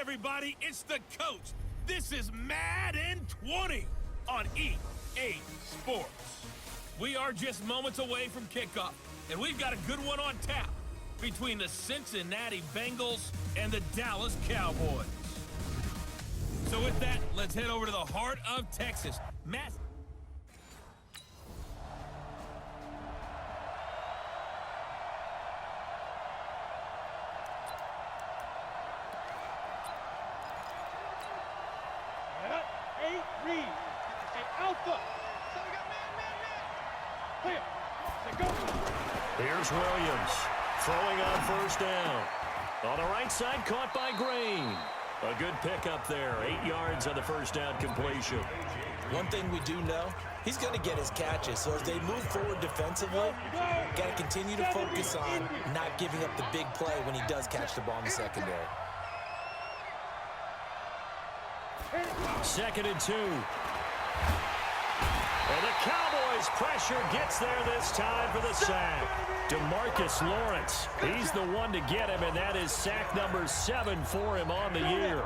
everybody, it's the coach. This is Madden 20 on EA Sports. We are just moments away from kickoff, and we've got a good one on tap between the Cincinnati Bengals and the Dallas Cowboys. So with that, let's head over to the heart of Texas. Matt. Here's Williams, throwing on first down. On the right side, caught by Green. A good pickup there, 8 yards on the first down completion. One thing we do know, he's going to get his catches. So as they move forward defensively, got to continue to focus on not giving up the big play when he does catch the ball in the secondary. 2nd and 2. And the Cowboys pressure gets there this time for the sack. DeMarcus Lawrence, he's the one to get him, and that is sack number 7 for him on the year.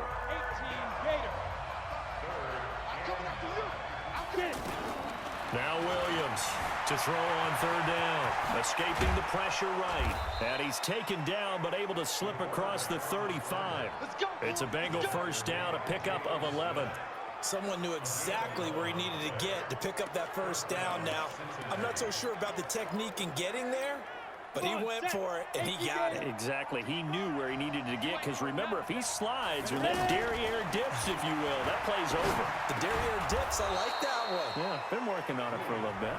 Now Williams to throw on 3rd down, escaping the pressure right. And he's taken down but able to slip across the 35. It's a Bengal first down, a pickup of 11. Someone knew exactly where he needed to get to pick up that first down now. I'm not so sure about the technique in getting there, but he went for it, and he got it. Exactly. He knew where he needed to get, because remember, if he slides or that derriere dips, if you will, that play's over. The derriere dips, I like that one. Yeah, been working on it for a little bit.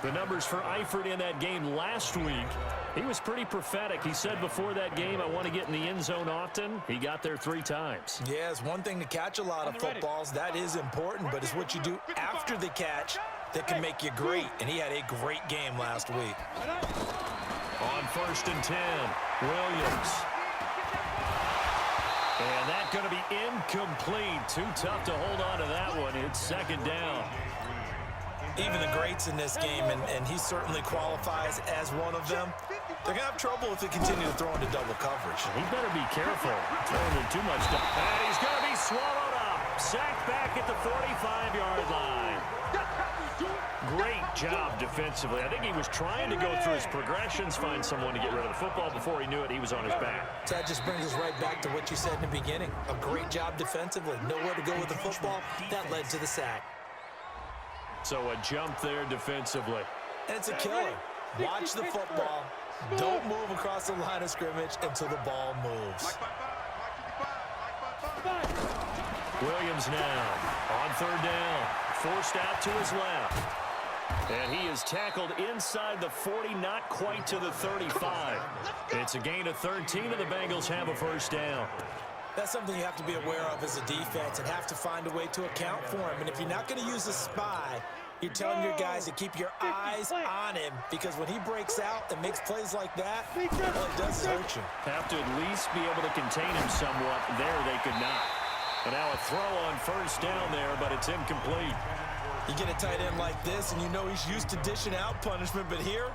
The numbers for Eifert in that game last week, he was pretty prophetic. He said before that game, I want to get in the end zone often. He got there 3 times. Yeah, it's one thing to catch a lot of footballs. That is important, but it's what you do after the catch that can make you great. And he had a great game last week. On 1st and 10, Williams. And that's going to be incomplete. Too tough to hold on to that one. It's 2nd down. Even the greats in this game, and he certainly qualifies as one of them, they're going to have trouble if they continue to throw into double coverage. He better be careful throwing in too much. And he's going to be swallowed up. Sacked back at the 45-yard line. Great job defensively. I think he was trying to go through his progressions, find someone to get rid of the football. Before he knew it, he was on his back. So that just brings us right back to what you said in the beginning. A great job defensively. Nowhere to go with the football. That led to the sack. So a jump there defensively. And it's a killer. Watch the football. Don't move across the line of scrimmage until the ball moves. Williams now on 3rd down. Forced out to his left. And he is tackled inside the 40, not quite to the 35. It's a gain of 13, and the Bengals have a first down. That's something you have to be aware of as a defense and have to find a way to account for him. And if you're not going to use a spy, you're telling your guys to keep your eyes on him, because when he breaks out and makes plays like that, well, it does hurt you. Have to at least be able to contain him somewhat. There they could not. And now a throw on 1st down there, but it's incomplete. You get a tight end like this, and you know he's used to dishing out punishment, but here,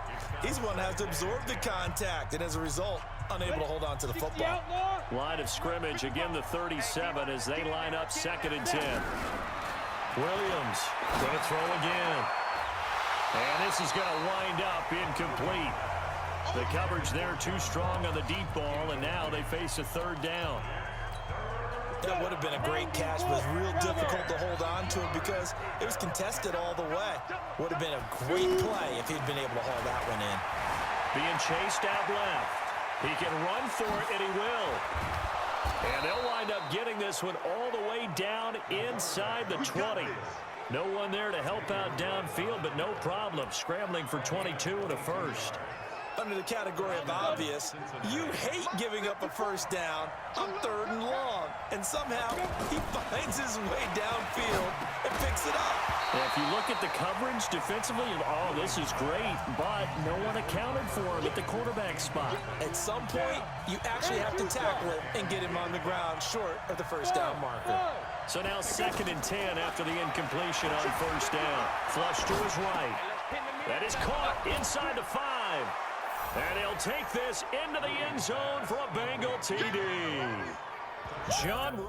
he's one that has to absorb the contact, and as a result, unable to hold on to the football. Line of scrimmage, again the 37 as they line up 2nd and 10. Williams going to throw again. And this is going to wind up incomplete. The coverage there too strong on the deep ball, and now they face a 3rd down. That would have been a great catch, but it was real difficult to hold on to it because it was contested all the way. Would have been a great play if he'd been able to haul that one in. Being chased out left. He can run for it, and he will. And they'll wind up getting this one all the way down inside the 20. No one there to help out downfield, but no problem. Scrambling for 22 and a first. Under the category of obvious, you hate giving up a first down on 3rd and long. And somehow, he finds his way downfield and picks it up. Yeah, if you look at the coverage defensively, oh, this is great, but no one accounted for him at the quarterback spot. At some point, you actually have to tackle him and get him on the ground short of the first down marker. So now 2nd and 10 after the incompletion on 1st down. Flush to his right. That is caught inside the 5. And he'll take this into the end zone for a Bengal TD. John. Here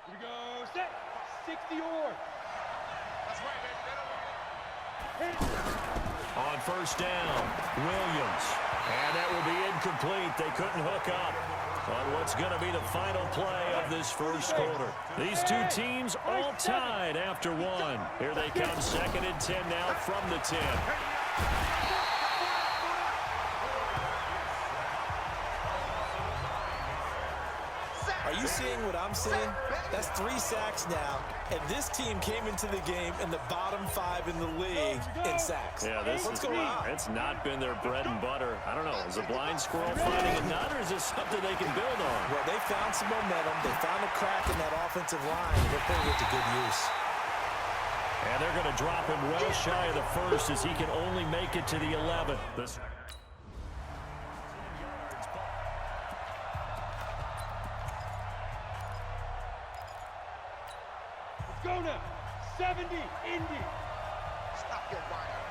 we go, set, 60 or. That's right, man. On first down, Williams. And that will be incomplete. They couldn't hook up on what's going to be the final play of this first quarter. These two teams all tied after one. Here they come, 2nd and 10 now from the 10. Are you seeing what I'm seeing? That's 3 sacks now, and this team came into the game in the bottom 5 in the league in sacks. Yeah, What's going on? It's not been their bread and butter. I don't know. Is a blind squirrel finding a nut, or is this something they can build on? Well, they found some momentum. They found a crack in that offensive line, and they're putting it to good use. And they're going to drop him well shy of the first as he can only make it to the 11th. Go now, 70, Indy. Stop your whining.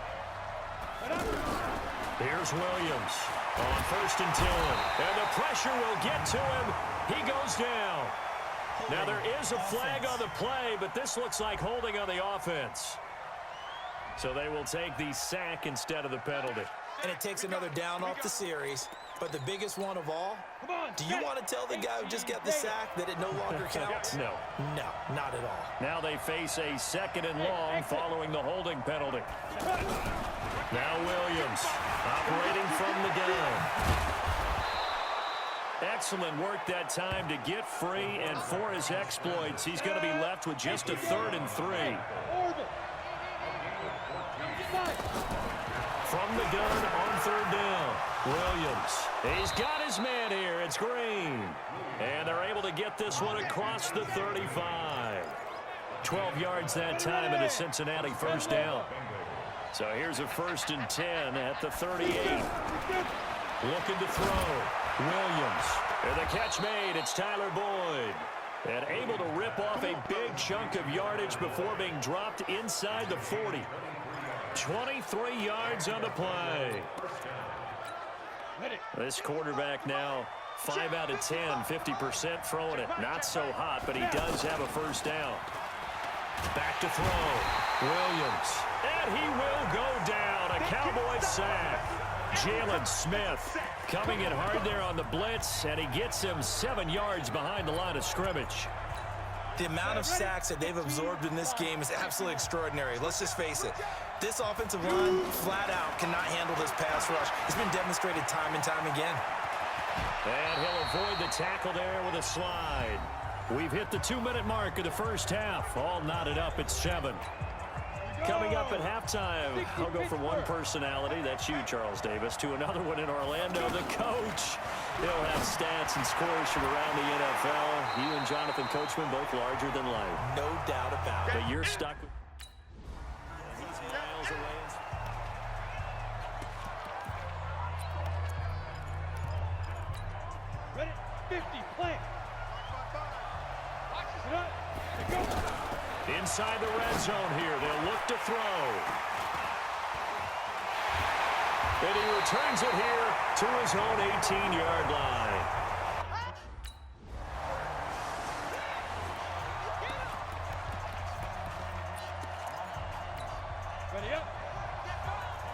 Here's Williams on 1st and 10. And the pressure will get to him. He goes down. Now there is a flag on the play, but this looks like holding on the offense. So they will take the sack instead of the penalty. And it takes another down off the series. But the biggest one of all, do you want to tell the guy who just got the sack that it no longer counts? No. No, not at all. Now they face a 2nd and long following the holding penalty. Now Williams operating from the gun. Excellent work that time to get free, and for his exploits, he's going to be left with just a 3rd and 3. From the gun on 3rd down, Williams. He's got his man here. It's Green. And they're able to get this one across the 35. 12 yards that time and a Cincinnati first down. So here's a 1st and 10 at the 38. Looking to throw. Williams. And the catch made. It's Tyler Boyd. And able to rip off a big chunk of yardage before being dropped inside the 40. 23 yards on the play. This quarterback now 5 out of 10, 50% throwing it. Not so hot, but he does have a first down. Back to throw. Williams. And he will go down. A Cowboys sack. Jalen Smith coming in hard there on the blitz, and he gets him 7 yards behind the line of scrimmage. The amount of sacks that they've absorbed in this game is absolutely extraordinary. Let's just face it. This offensive line, flat out, cannot handle this pass rush. It's been demonstrated time and time again. And he'll avoid the tackle there with a slide. We've hit the 2-minute mark of the first half. All knotted up at 7. Coming up at halftime, I'll go from one personality, that's you, Charles Davis, to another one in Orlando, the coach. He'll have stats and scores from around the NFL. You and Jonathan Coachman both larger than life. No doubt about it. But you're stuck with... He's miles away. Ready, 50, plant. Sit up, and go. Inside the red zone here, they'll look to throw. And he returns it here to his own 18-yard line. Ready up.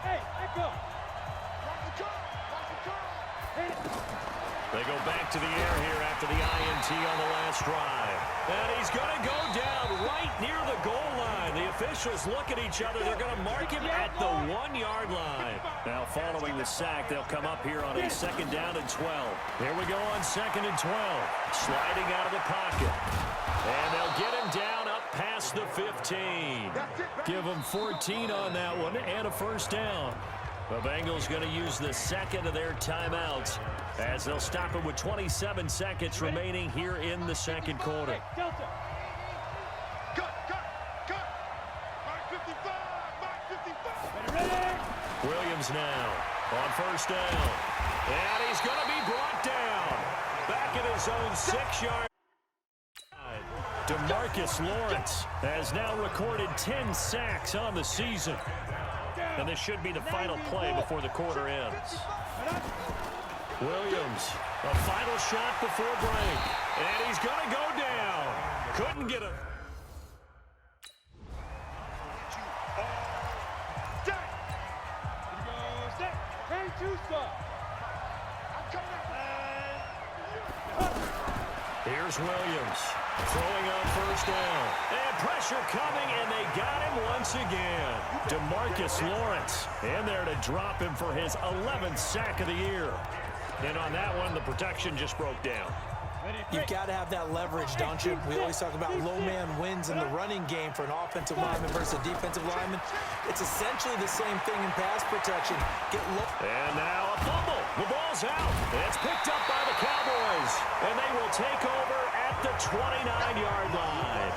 Hey, echo. They go back to the air here after the INT on the last drive. And he's going to go down right near the goal line. The officials look at each other. They're going to mark him at the 1-yard line. Now following the sack, they'll come up here on a 2nd down and 12. Here we go on 2nd and 12. Sliding out of the pocket. And they'll get him down up past the 15. Give him 14 on that one and a first down. The Bengals going to use the 2nd of their timeouts as they'll stop him with 27 seconds remaining here in the 2nd quarter. Delta. Ready. Williams now on first down. And he's going to be brought down. Back at his own 6-yard. DeMarcus Lawrence has now recorded 10 sacks on the season. And this should be the final play before the quarter ends. Williams, a final shot before break. And he's going to go down. Couldn't get a... Here's Williams throwing on first down. And pressure coming, and they got him once again. DeMarcus Lawrence in there to drop him for his 11th sack of the year. And on that one, the protection just broke down. You've got to have that leverage, don't you? We always talk about low man wins in the running game for an offensive lineman versus a defensive lineman. It's essentially the same thing in pass protection. Get low. And now a fumble. The ball's out. It's picked up by the Cowboys. And they will take over at the 29-yard line.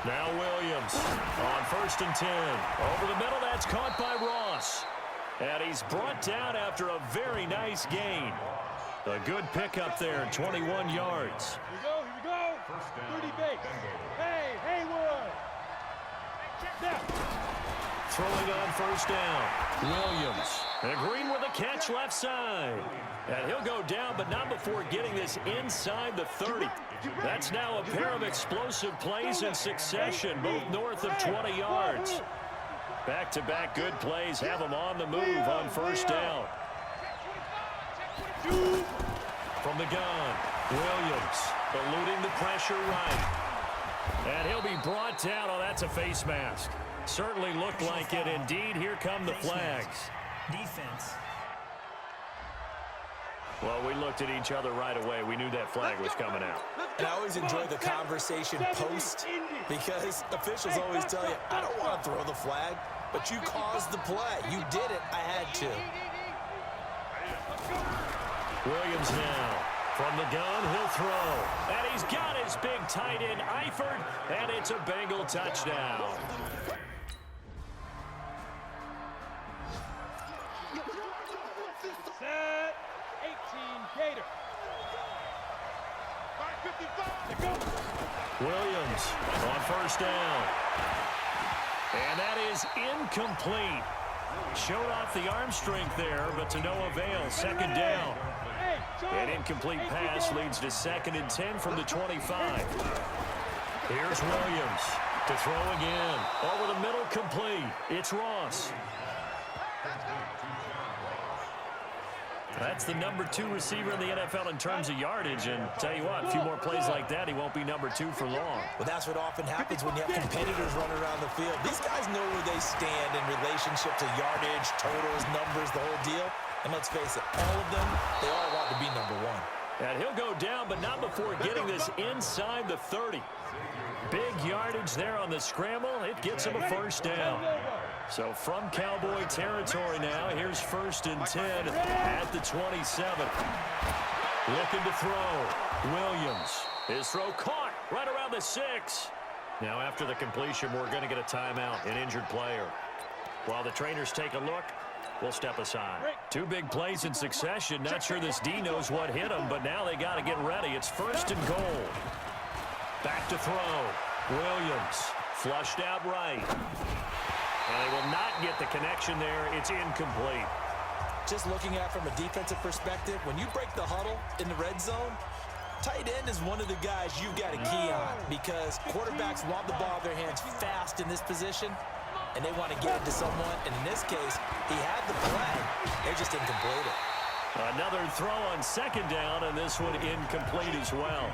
Now Williams on first and 10. Over the middle, that's caught by Ross. And he's brought down after a very nice gain. A good pickup there, 21 yards. Here we go. 30 base. Hey, Haywood. Now. Throwing on first down. Williams. And Green with a catch left side. And he'll go down, but not before getting this inside the 30. That's now a pair of explosive plays in succession, both north of 20 yards. Back-to-back good plays have him on the move on first down. From the gun, Williams eluding the pressure right. And he'll be brought down. Oh, that's a face mask. Certainly looked like it. Indeed, here come the flags. Defense. Well, we looked at each other right away. We knew that flag was coming out. And I always enjoy the conversation post because officials always tell you, I don't want to throw the flag, but you caused the play. You did it. I had to. Williams now. From the gun, he'll throw. And he's got his big tight end, Eifert, and it's a Bengal touchdown. Set. 18 Gator. Williams on first down. And that is incomplete. Showed off the arm strength there, but to no avail. Second down. An incomplete pass leads to 2nd and 10 from the 25. Here's Williams to throw again. Over the middle, complete. It's Ross. That's the number 2 receiver in the NFL in terms of yardage. And tell you what, a few more plays like that, he won't be number 2 for long. Well, that's what often happens when you have competitors running around the field. These guys know where they stand in relationship to yardage, totals, numbers, the whole deal. And let's face it, all of them, they all want to be number 1. And he'll go down, but not before getting this inside the 30. Big yardage there on the scramble. It gets him a first down. So from Cowboy territory now, here's 1st and 10 at the 27. Looking to throw. Williams. His throw caught right around the 6. Now after the completion, we're going to get a timeout, an injured player. While the trainers take a look, we'll step aside. 2 big plays in succession. Not sure this D knows what hit him, but now they got to get ready. It's 1st and goal. Back to throw. Williams flushed out right. And they will not get the connection there. It's incomplete. Just looking at it from a defensive perspective, when you break the huddle in the red zone, tight end is one of the guys you've got to key on because quarterbacks want the ball in their hands fast in this position, and they want to get it to someone. And in this case, he had the play. They just didn't complete it. Another throw on 2nd down, and this one incomplete as well.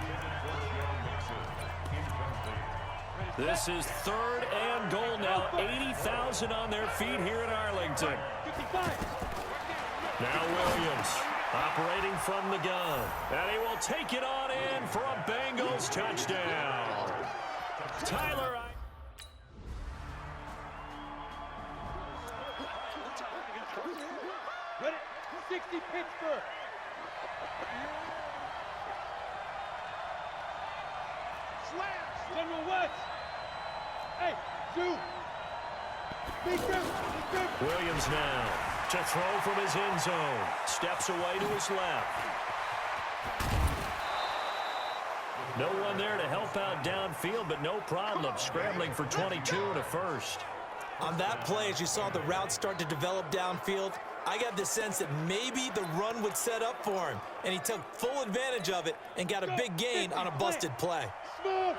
This is 3rd and goal now. 80,000 on their feet here in Arlington. Now Williams operating from the gun. And he will take it on in for a Bengals touchdown. Tyler. Ready? 60 Pittsburgh. Slams. General West. Hey, 2. Williams now To throw from his end zone. Steps away to his left. No one there to help out downfield, but no problem. Scrambling for 22 and a first. On that play, as you saw the route start to develop downfield, I got the sense that maybe the run would set up for him, and he took full advantage of it and got a big gain on a busted play. Smooth.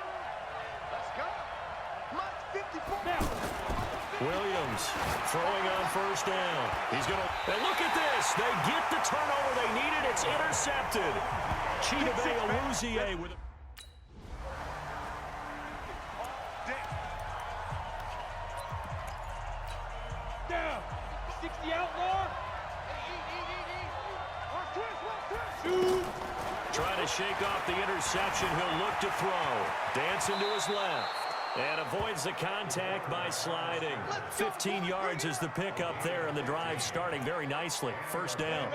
Williams throwing on first down. He's going to, and look at this. They get the turnover they needed. It's intercepted. Chidobe Awuzie with a Down. 60 outlaw. trying to shake off the interception. He'll look to throw. Dancing to his left. And avoids the contact by sliding. 15 yards is the pickup there, and the drive starting very nicely. First down.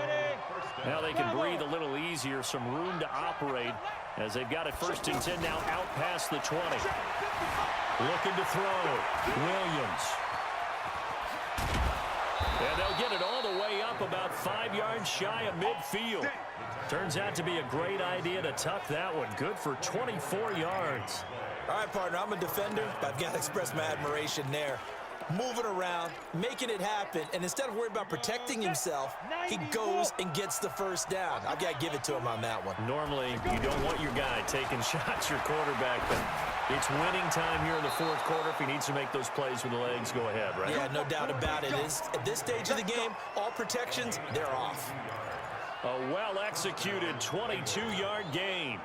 Now they can breathe a little easier, some room to operate as they've got it 1st and 10 now out past the 20. Looking to throw. Williams. And they'll get it all the way up about 5 yards shy of midfield. Turns out to be a great idea to tuck that one. Good for 24 yards. All right, partner, I'm a defender, but I've got to express my admiration there. Moving around, making it happen, and instead of worrying about protecting himself, he goes and gets the first down. I've got to give it to him on that one. Normally, you don't want your guy taking shots, your quarterback, but it's winning time here in the 4th quarter. If he needs to make those plays with the legs, go ahead, right? Yeah, no doubt about it. At this stage of the game, all protections, they're off. A well-executed 22-yard gain.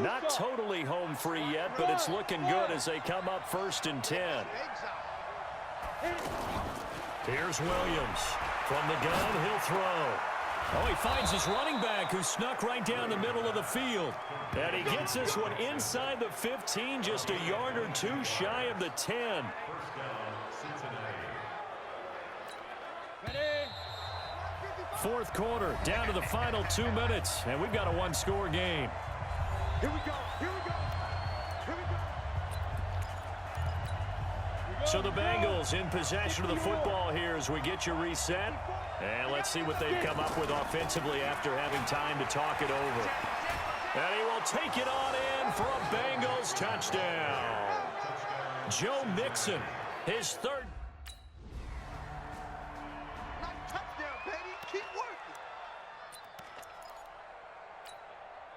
Not totally home free yet, but it's looking good as they come up 1st and 10. Here's Williams. From the gun, he'll throw. Oh, he finds his running back who snuck right down the middle of the field. And he gets this one inside the 15, just a yard or two shy of the 10. Fourth quarter, down to the final 2 minutes, and we've got a one-score game. Here we go. Here we go. Here we go. So the Bengals in possession of the football here as we get you reset. And let's see what they've come up with offensively after having time to talk it over. And he will take it on in for a Bengals touchdown. Joe Mixon, his 3rd. Touchdown, baby. Keep working.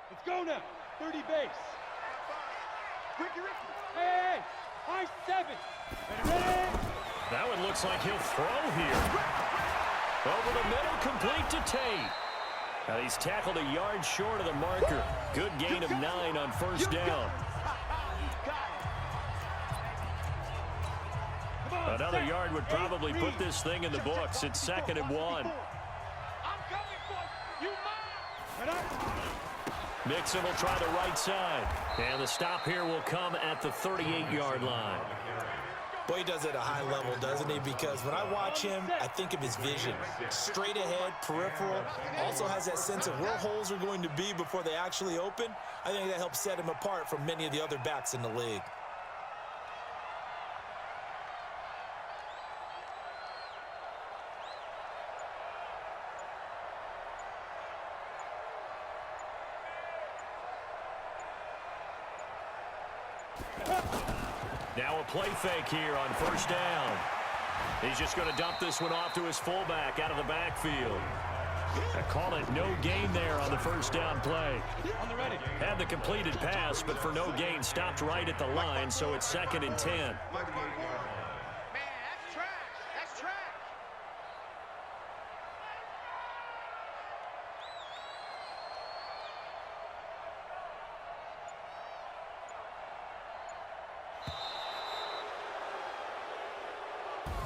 Let's go now. 30 base. Ricky. Hey, high 7. Ready? That one looks like he'll throw here. Over the middle, complete to Tate. Now he's tackled a yard short of the marker. Good gain of 9 on 1st down. Another yard would probably put this thing in the books. It's 2nd and 1. I'm coming for you. Mixon will try the right side. And the stop here will come at the 38-yard line. Boy, he does it at a high level, doesn't he? Because when I watch him, I think of his vision. Straight ahead, peripheral. Also has that sense of where holes are going to be before they actually open. I think that helps set him apart from many of the other backs in the league. Now a play fake here on 1st down. He's just going to dump this one off to his fullback out of the backfield. I call it no gain there on the 1st down play. Had the completed pass, but for no gain, stopped right at the line, so it's 2nd and 10. Man, that's trash. That's trash.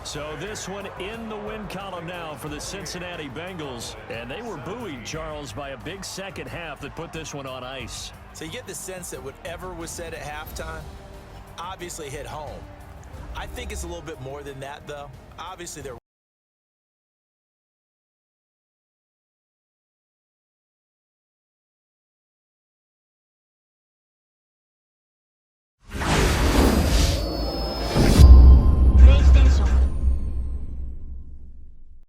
So this one in the win column now for the Cincinnati Bengals. And they were buoyed, Charles, by a big second half that put this one on ice. So you get the sense that whatever was said at halftime obviously hit home. I think it's a little bit more than that, though. Obviously, they're